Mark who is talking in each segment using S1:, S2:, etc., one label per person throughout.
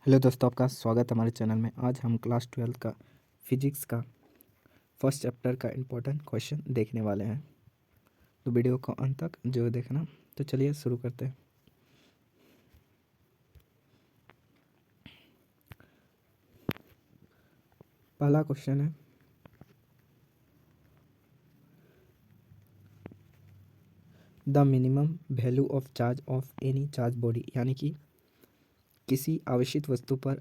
S1: Hello दोस्तों, आपका स्वागत है हमारे चैनल में। आज हम क्लास 12 का फिजिक्स का फर्स्ट चैप्टर का इम्पोर्टेंट क्वेश्चन देखने वाले हैं। तो वीडियो को अंत तक जो देखना। तो चलिए शुरू करते हैं। पहला क्वेश्चन है, the minimum value of charge of any charge body, यानी कि किसी आवेशित वस्तु पर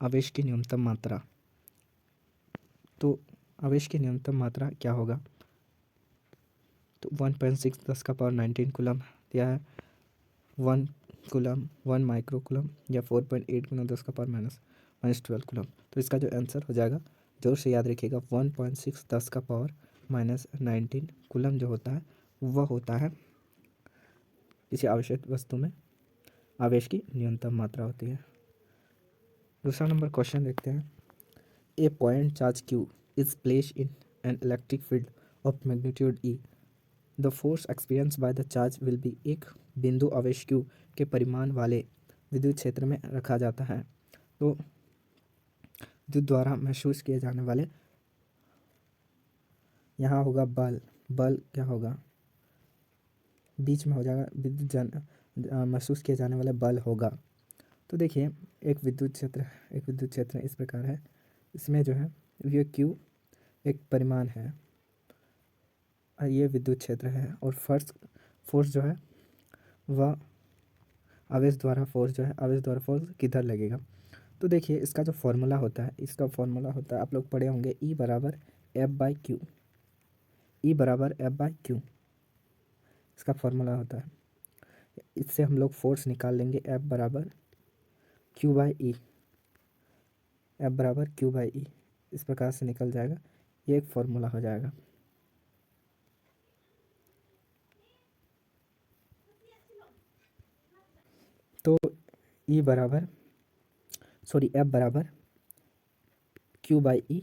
S1: आवेश की न्यूनतम मात्रा। तो आवेश की न्यूनतम मात्रा क्या होगा? तो 1.6 10⁻19 कूलम दिया है, 1 कूलम, 1 माइक्रो कूलम या 4.8 गुना 10⁻⁻12 कूलम। तो इसका जो आंसर हो जाएगा, जोर से याद रखिएगा, 1.6 10⁻⁻19 कूलम जो होता है वह होता है किसी आवश्यक वस्तु में आवेश की न्यूनतम मात्रा होती है। दूसरा नंबर क्वेश्चन देखते हैं। A point charge q is place in an electric field of magnitude E. The force experience by the charge will be. एक बिंदु आवेश क्यू के परिमाण वाले विद्युत क्षेत्र में रखा जाता है। तो विद्युत द्वारा महसूस किए जाने वाले, यहाँ होगा बल। बल क्या होगा? बीच में हो जाएगा विद्युत महसूस किए जाने वाले बल होगा। तो देखिए, एक विद्युत क्षेत्र इस प्रकार है। इसमें जो है ये क्यू एक परिमाण है और ये विद्युत क्षेत्र है, और फोर्स जो है वह आवेश द्वारा फोर्स किधर लगेगा। तो देखिए, इसका जो फॉर्मूला होता है, आप लोग पढ़े होंगे, ई बराबर एफ बाई क्यू। इसका फॉर्मूला होता है। इससे हम लोग फोर्स निकाल लेंगे, एफ बराबर क्यू बाई ई। इस प्रकार से निकल जाएगा, ये एक फॉर्मूला हो जाएगा। तो एफ बराबर क्यू बाई ई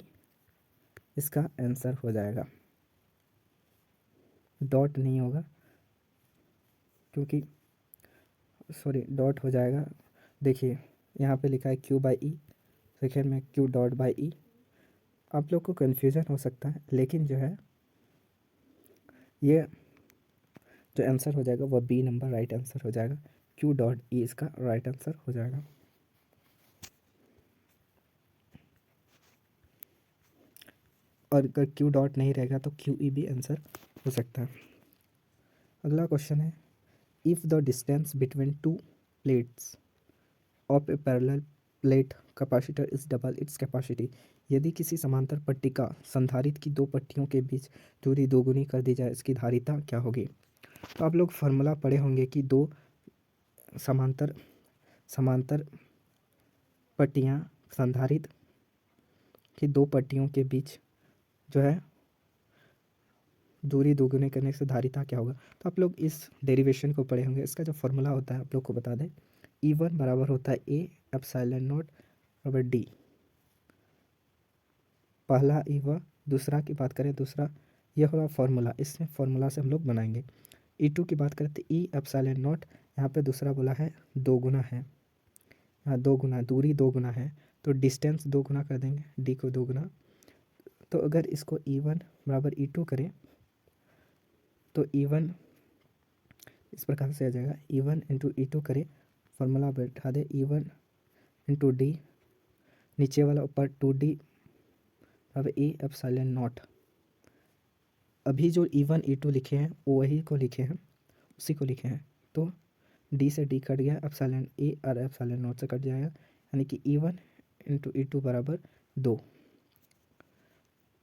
S1: इसका आंसर हो जाएगा। डॉट नहीं होगा, क्योंकि डॉट हो जाएगा। देखिए, यहाँ पे लिखा है क्यू बाई ई, सेकेंड में क्यू डॉट बाई ई। आप लोग को कन्फ्यूज़न हो सकता है, लेकिन जो है ये जो आंसर हो जाएगा वह बी नंबर राइट आंसर हो जाएगा। क्यू डॉट ई इसका राइट आंसर हो जाएगा। और अगर क्यू डॉट नहीं रहेगा तो क्यू ई भी आंसर हो सकता है। अगला क्वेश्चन है, if the distance between two plates of A parallel plate capacitor is double its capacity. यदि किसी समांतर पट्टिका संधारित्र की दो पट्टियों के बीच दूरी दोगुनी कर दी जाए, इसकी धारिता क्या होगी? तो आप लोग फार्मूला पढ़े होंगे कि दो समांतर पट्टियाँ, संधारित्र की दो पट्टियों के बीच जो है दूरी दोगुनी करने से धारिता क्या होगा। तो आप लोग इस डेरिवेशन को पढ़े होंगे। इसका जो फॉर्मूला होता है आप लोग को बता दें, E1 बराबर होता है ए एप्सिलॉन नॉट बराबर डी। पहला E1, दूसरा की बात करें, दूसरा यह होगा फॉर्मूला। इसमें फॉर्मूला से हम लोग बनाएंगे। E2 की बात करें तो ई एप्सिलॉन नॉट, यहाँ पे दूसरा बोला है दो गुना है, यहाँ दो गुना, दूरी दो गुना है तो डिस्टेंस दो गुना कर देंगे, डी को दो गुना। तो अगर इसको E1 बराबर E2 करें तो E1 इस प्रकार से आ जाएगा, E1 इंटू E2 करें, फॉर्मूला बैठा दे, E1 इंटू डी, नीचे वाला ऊपर 2D अब ए एप्सिलॉन नॉट। अभी जो E1 E2 लिखे हैं वो वही को लिखे हैं, उसी को लिखे हैं। तो डी से डी कट गया, एप्सिलॉन ए और एप्सिलॉन नॉट से कट जाएगा, यानी कि E1 इंटू E2 बराबर 2।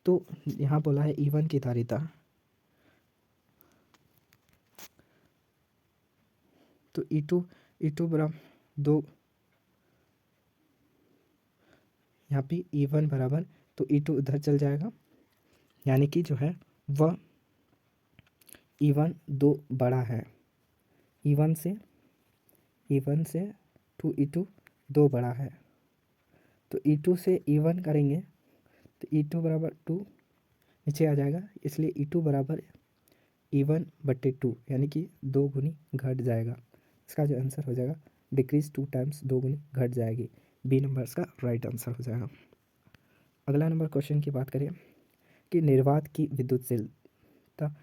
S1: तो यहाँ बोला है E1 की धारिता, तो E2 बराबर 2, यहाँ पे E1 बराबर, तो E2 इधर चल जाएगा, यानी कि जो है वह E1 2 बड़ा है, E1 से टू E2 2 बड़ा है। तो E2 से E1 करेंगे तो E2 बराबर 2 नीचे आ जाएगा, इसलिए E2 बराबर E1/2, यानी कि 2 गुनी घट जाएगा। इसका जो आंसर हो जाएगा डिक्रीज 2 टाइम्स, 2 गुनी घट जाएगी। बी नंबर इसका राइट आंसर हो जाएगा। अगला नंबर क्वेश्चन की बात करें कि निर्वात की विद्युतशीलता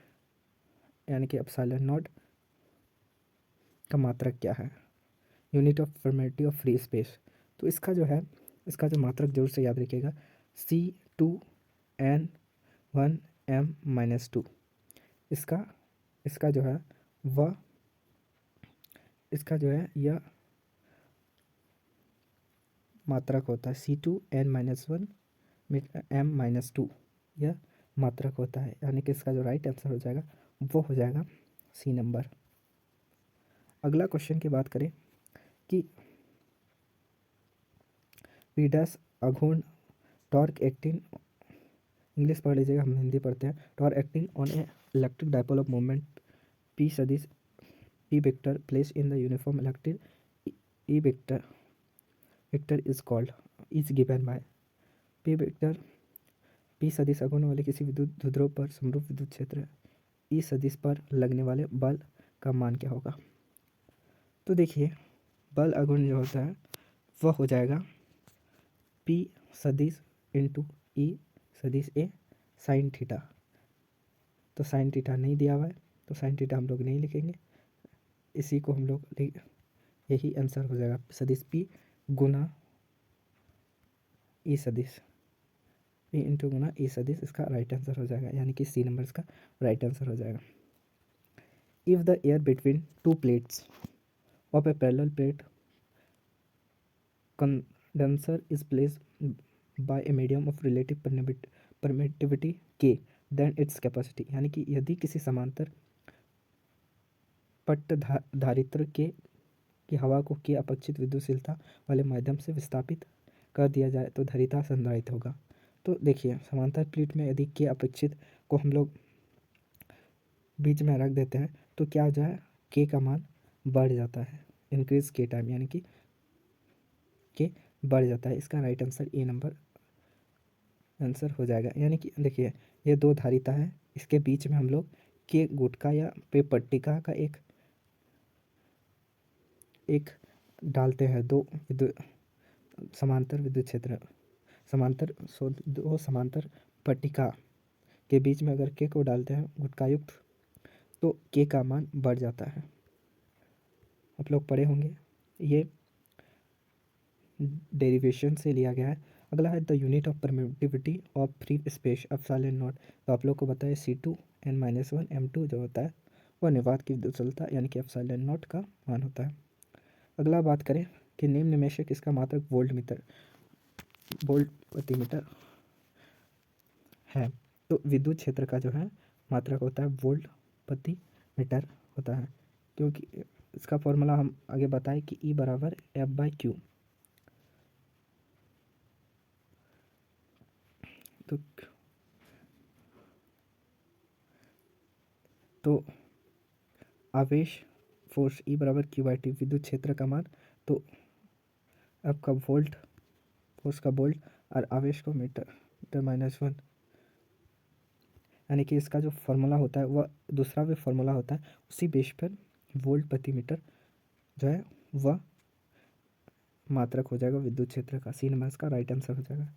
S1: यानी कि एप्सिलॉन नॉट का मात्रक क्या है, unit of permittivity of free space. तो इसका जो है, इसका जो मात्रक जरूर से याद रखिएगा, C2N1M-2। इसका इसका जो है वह इसका जो है यह मात्रक होता है C2N-1M-2, यह मात्रक होता है, यानी कि इसका जो राइट आंसर हो जाएगा वो हो जाएगा सी नंबर। अगला क्वेश्चन की बात करें कि पी डैश अघूर्ण टॉर्क एक्टिंग, इंग्लिश पढ़ लीजिएगा, हम हिंदी पढ़ते हैं। Torque acting on a electric dipole of moment p सदिश E vector place in the uniform electric E vector is given by p vector. P सदिश अघूर्ण वाले किसी विद्युत ध्रुव पर समरूप विद्युत क्षेत्र ई सदिश पर लगने वाले बल का मान क्या होगा। तो देखिए, बल अघूर्ण जो होता है वह हो जाएगा पी सदिश इंटू ई सदिश ए साइन थीटा। तो साइन थीटा नहीं दिया हुआ है, तो साइन थीटा हम लोग नहीं लिखेंगे, इसी को हम लोग यही आंसर हो जाएगा, सदिश पी गुना ई सदिश, पी इंटू गुना ई सदिश इसका राइट आंसर हो जाएगा, यानी कि सी नंबर इसका राइट आंसर हो जाएगा। If the air between two plates of A parallel plate condenser is placed bye a medium of relative permittivity के, देन इट्स कैपेसिटी। यानी कि यदि किसी समांतर पट्ट धारित्र के की हवा को के अपेक्षित विद्युतशीलता वाले माध्यम से विस्थापित कर दिया जाए तो धारिता संधारित होगा। तो देखिए, समांतर प्लेट में यदि के अपेक्षित को हम लोग बीच में रख देते हैं तो क्या हो जाए, के का मान बढ़ जाता है, इंक्रीज के टाइम, यानी कि के बढ़ जाता है। इसका right answer A number answer हो जाएगा। यानी कि देखिए, ये दो धारिता है, इसके बीच में हम लोग के गुटका या पे पट्टिका का एक डालते हैं, दो समांतर विद्युत क्षेत्र दो समांतर पट्टिका के बीच में अगर के को डालते हैं गुटकायुक्त तो के का मान बढ़ जाता है। आप लोग पढ़े होंगे, ये डेरिवेशन से लिया गया है। अगला है the unit of permittivity of free space epsilon not. तो आप लोग को बताया C2N-1M2 जो होता है वह निर्वात की विद्युतशीलता यानी कि एप्सिलॉन नॉट का मान होता है। अगला बात करें कि निम्न में से किसका मात्रक वोल्ट प्रति मीटर है। तो विद्युत क्षेत्र का जो है मात्रक होता है वोल्ट प्रति मीटर होता है, क्योंकि इसका फॉर्मूला हम आगे बताएं कि E बराबर F/Q। तो आवेश फोर्स E बराबर Q/T, विद्युत क्षेत्र का मान, तो आपका वोल्ट फोर्स का वोल्ट और आवेश को मीटर -1, यानी कि इसका जो फॉर्मूला होता है वह दूसरा भी फॉर्मूला होता है, उसी बेस पर वोल्ट प्रति मीटर जो है वह मात्रक हो जाएगा विद्युत क्षेत्र का। सी नंबर इसका राइट आंसर हो जाएगा।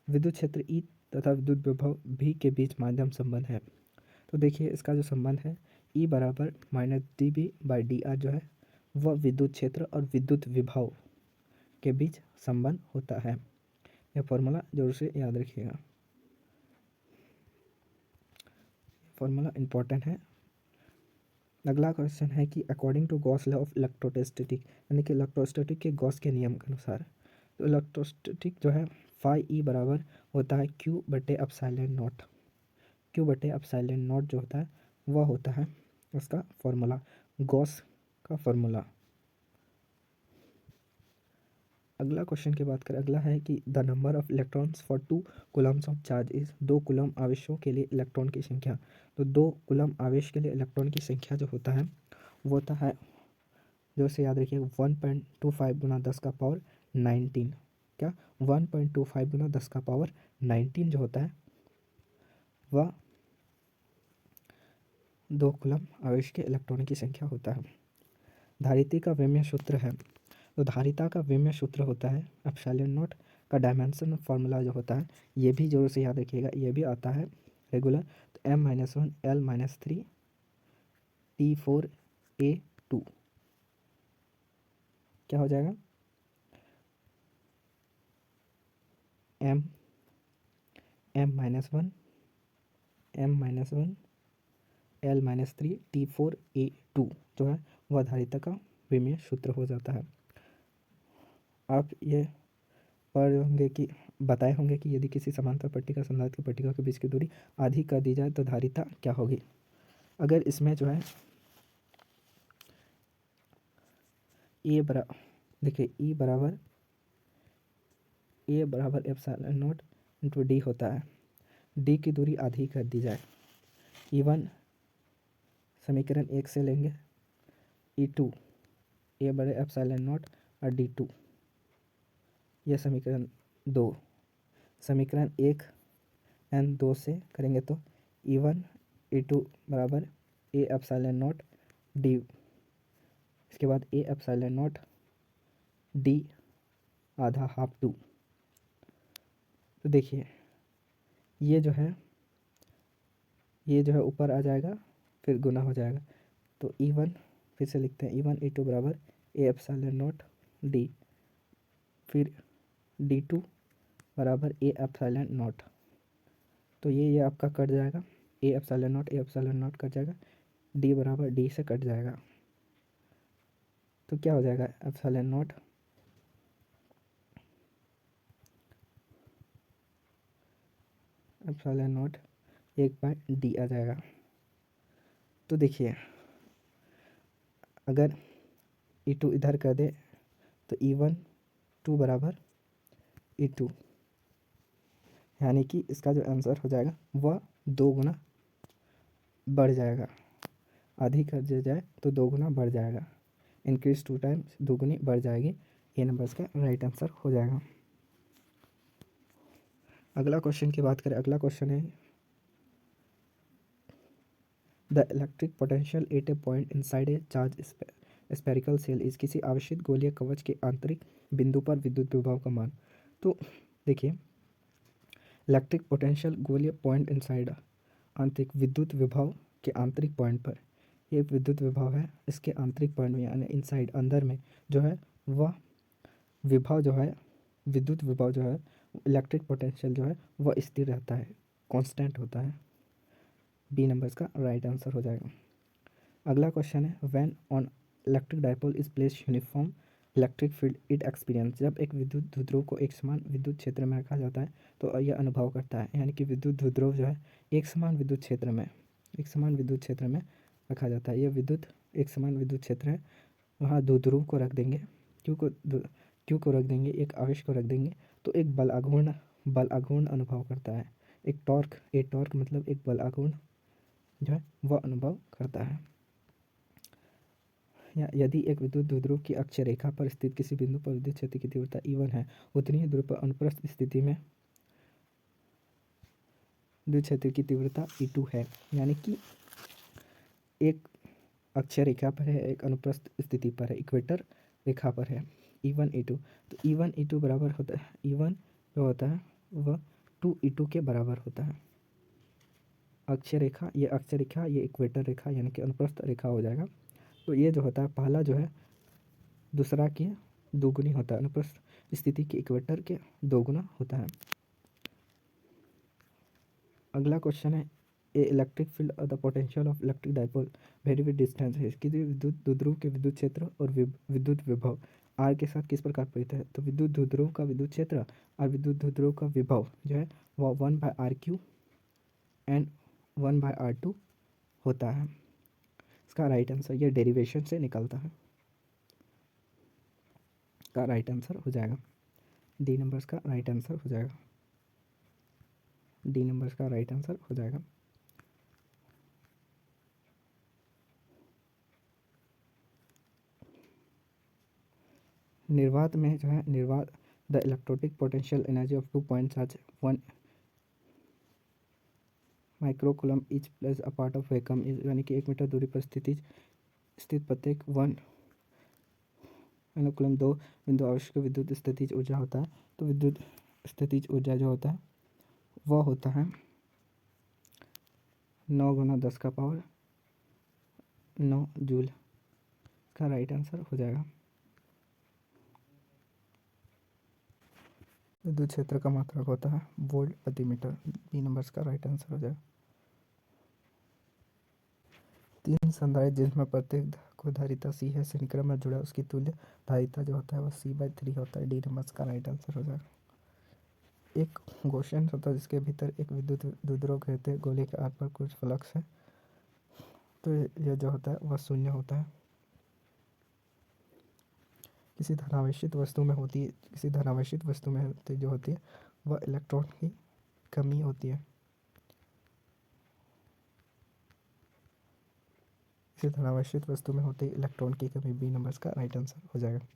S1: विद्युत क्षेत्र ई तथा विद्युत विभव भी के बीच माध्यम संबंध है। तो देखिए, इसका जो संबंध है ई बराबर -dB/dr जो है वह विद्युत क्षेत्र और विद्युत विभव के बीच संबंध होता है। यह फॉर्मूला जरूर से याद रखिएगा, फॉर्मूला इम्पोर्टेंट है। अगला क्वेश्चन है कि according to Gauss law of electrostatic, यानी कि इलेक्ट्रोस्टैटिक के गॉस के नियम के अनुसार, तो इलेक्ट्रोस्टैटिक जो है फाई ई बराबर होता है Q/एप्सिलॉन नॉट जो होता है वह होता है उसका फॉर्मूला, गॉस का फॉर्मूला। अगला क्वेश्चन की बात करें, अगला है कि the number of electrons for 2 Coulomb's of charge is, 2 coulomb आवेशों के लिए इलेक्ट्रॉन की संख्या। तो 2 कूलम आवेश के लिए इलेक्ट्रॉन की संख्या जो होता है वो होता है, जो से याद रखिए 1.25 गुना 10 का पावर 19, क्या 1.25 गुना 10 का पावर 19 जो होता है वह 2 कूलम आवेश के इलेक्ट्रॉन की संख्या होता है। धारित्री का विमेय सूत्र है तो धारिता का विमेय सूत्र होता है एप्सिलॉन नॉट का डायमेंशन फार्मूला जो होता है, ये भी जोर से याद रखिएगा, ये भी आता है रेगुलर। तो m-1 L-3 T4a2 क्या हो जाएगा, m m-1 m-1 L-3 T4a2 जो है वह धारिता का विमेय सूत्र हो जाता है। आप ये पढ़ होंगे कि बताए होंगे कि यदि किसी समांतर पट्टिका संधारित्र की पट्टिका के बीच की दूरी आधी कर दी जाए तो धारिता क्या होगी। अगर इसमें जो है देखिए E बराबर एप्सिलॉन नॉट इंटू डी होता है, डी की दूरी आधी कर दी जाए, E1 समीकरण 1 से लेंगे, E2 ए बड़े एप्सिलॉन नॉट और D2 यह समीकरण 2, समीकरण 1 एन 2 से करेंगे तो E1 E2 बराबर ए एप्सिलॉन नॉट डी, इसके बाद ए एप्सिलॉन नॉट डी आधा हाफ 2। तो देखिए ये जो है ऊपर आ जाएगा फिर गुना हो जाएगा। तो E1 फिर से लिखते हैं, E1 E2 बराबर ए एप्सिलॉन नॉट डी, फिर D2 बराबर ए एप्सिलॉन नॉट। तो ये आपका कट जाएगा, ए एप्सिलॉन नॉट कट जाएगा, डी बराबर डी से कट जाएगा। तो क्या हो जाएगा, एप्सिलॉन नॉट 1/d आ जाएगा। तो देखिए अगर E2 इधर कर दे तो E1 2 बराबर E2, यानी कि इसका जो आंसर हो जाएगा वह 2 गुना बढ़ जाएगा, आधी कर दिया जाए तो 2 गुना बढ़ जाएगा, इंक्रीज 2 टाइम्स, दोगुनी बढ़ जाएगी। ये नंबर इसका राइट आंसर हो जाएगा। अगला क्वेश्चन की बात करें, अगला क्वेश्चन है the electric potential at a point inside a charge spherical shell is, किसी आवेशित गोलीय कवच के आंतरिक बिंदु पर विद्युत विभव का मान। तो देखिए इलेक्ट्रिक पोटेंशियल गोलीय पॉइंट इनसाइड, आंतरिक विद्युत विभव के आंतरिक पॉइंट पर, ये विद्युत विभव है, इसके आंतरिक पॉइंट में यानी इनसाइड अंदर में जो है वह विभव जो है, विद्युत विभव जो है, इलेक्ट्रिक पोटेंशियल जो है वह स्थिर रहता है, कांस्टेंट होता है। बी नंबर्स का राइट आंसर हो जाएगा। अगला क्वेश्चन है when on electric dipole is place uniform electric field it experience, जब एक विद्युत ध्रुव को एक समान विद्युत क्षेत्र में रखा जाता है तो यह अनुभव करता है, यानी कि विद्युत ध्रुव जो है एक समान विद्युत क्षेत्र में रखा जाता है। यह विद्युत एक समान विद्युत क्षेत्र है, वहाँ दो ध्रुव को रख देंगे, क्यू को रख देंगे, एक आवेश को रख देंगे तो एक बल आघूर्ण अनुभव करता है, एक टॉर्क मतलब एक बल आघूर्ण जो है वह अनुभव करता है। या यदि एक विद्युत द्विध्रुव की अक्षीय रेखा पर स्थित किसी बिंदु पर विद्युत क्षेत्र की तीव्रता E1 है, उतनी ही दूरी पर अनुप्रस्थ स्थिति में विद्युत क्षेत्र की तीव्रता E2 है, यानी कि एक अक्षीय रेखा पर है, एक अनुप्रस्थ स्थिति पर है, इक्वेटर रेखा पर है, E1 E2। तो E1 E2 बराबर होता है, E1 जो होता है वह 2 E2 के बराबर होता है। अक्षीय रेखा, ये इक्वेटर रेखा यानी कि अनुप्रस्थ रेखा हो जाएगा। तो ये जो होता है पहला जो है दूसरा की दोगुनी होता है, अनुप्रस्थ स्थिति के इक्वेटर के दोगुना होता है। अगला क्वेश्चन है ए इलेक्ट्रिक फील्ड और the potential of electric dipole very with distance है, इसकी विद्युत द्विध्रुव के विद्युत क्षेत्र और विद्युत विभव आर के साथ किस प्रकार प्रेरित है। तो विद्युत द्विध्रुव का विद्युत क्षेत्र और विद्युत द्विध्रुव का विभव जो है वह 1/r³ एंड 1/r² होता है। इसका राइट आंसर ये डेरिवेशन से निकलता है, का राइट आंसर हो जाएगा डी नंबर्स का राइट आंसर हो जाएगा, डी नंबर्स का राइट आंसर हो जाएगा। निर्वात में जो है the electrostatic potential energy of 2 point charge 1 microcoulomb each plus a part of vacuum, यानी कि 1 मीटर दूरी पर स्थित प्रत्येक 1 अनुकूलम दो बिंदु आवश्यक विद्युत स्थितिज ऊर्जा होता है। तो विद्युत स्थितिज ऊर्जा जो होता है वह होता है 9 × 10⁻⁹ का राइट आंसर हो जाएगा। विद्युत क्षेत्र का मात्रक होता है वोल्ट प्रति मीटर, बी नंबर्स का राइट आंसर हो जाएगा। 3 संधारित्र जिसमें प्रत्येक को धारिता C है, श्रृंखला में जुड़ा उसकी तुल्य धारिता जो होता है वह C/3 होता है, डी नंबर्स का राइट आंसर हो जाएगा। एक क्वेश्चन होता है जिसके भीतर एक विद्युत द्विध्रुव कहते गोले के आर पर कुछ फ्लक्स है, तो यह जो होता है वह शून्य होता है। किसी धनावेशित वस्तु में होती है, किसी धनावेशित वस्तु में जो होती है वह इलेक्ट्रॉन की कमी होती है। किसी धनावेशित वस्तु में होती है इलेक्ट्रॉन की कमी, बी नंबर्स का राइट आंसर हो जाएगा।